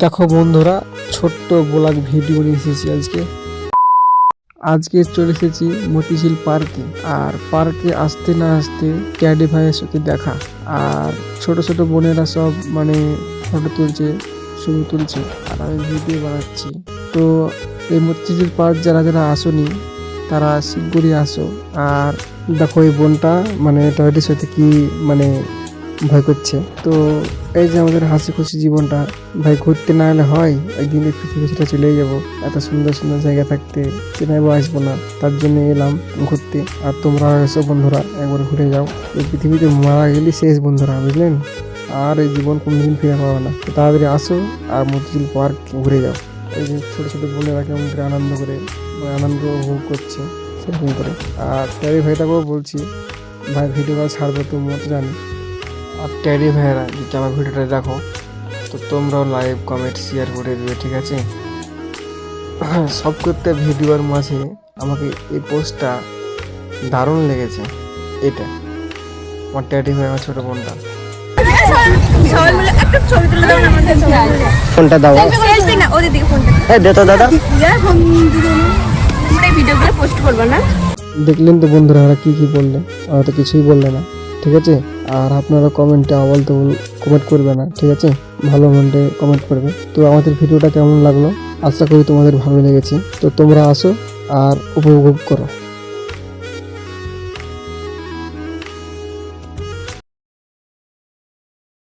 দেখো বন্ধুরা, ছোট্ট ব্লগ ভিডিও নিয়ে এসেছি আজকে চলে এসেছি মতিঝিল পার্কে। আর পার্কে আসতে না আসতে ট্যাডি ভাইয়ের সাথে দেখা। আর ছোট ছোট বোনেরা সব ফটো তুলছে, ছবি তুলছে, আর আমি ভিডিও বানাচ্ছি। তো এই মতিঝিল পার্ক যারা যারা আসোনি তারা শিগগিরই আসো। আর দেখো এই বোনটা টয়টির সাথে কি ভয় করছে। তো এই যে আমাদের হাসি খুশি জীবনটা, ভাই ঘুরতে না এলে হয়? একদিন এই পৃথিবী ছেড়ে চলেই যাবো। এত সুন্দর সুন্দর জায়গা থাকতে চেনাইবো আসবো না, তার জন্য এলাম ঘুরতে। আর তোমরা এসো বন্ধুরা, একবার ঘুরে যাও। এই পৃথিবীতে মারা গেলে শেষ বন্ধুরা, বুঝলেন? আর এই জীবন কোনোদিন ফিরে পাবে না। তো তাড়াতাড়ি আসো আর মতিঝিল পার্ক ঘুরে যাও। এই যে ছোট ছোট বোনেরা কেমন করে আনন্দ করে আনন্দ উপভোগ করছে সেরকম করে। আর ট্যাডি ভাইটাকেও বলছি, ভাই ভিডিও কল ছাড়বো তুমি মতো জানি। আর ট্যাডি ভাইয়েরা যদি আমার ভিডিওটা দেখো তো তোমরাও লাইক কমেন্ট শেয়ার করে দেবে, ঠিক আছে? সব করতে ভিডিওর মাঝে আমাকে এই পোস্টটা দারুণ লেগেছে। এটা আমার ট্যাডি ভাই, আমার ছোট বোনটা। ফোনটা দাও, দে তো দাদা। দেখলেন তো বন্ধুরা ওরা কি কি বললে? ওরা তো কিছুই বললে না, ঠিক আছে? আর আপনারা কমেন্টে বলতে কমেন্ট করবে না, ঠিক আছে? ভালো মন্ডে কমেন্ট করবে। তো আমাদের ভিডিওটা কেমন লাগলো আশা করি তোমাদের ভালো লেগেছে। তো তোমরা আসো আর উপভোগ করো।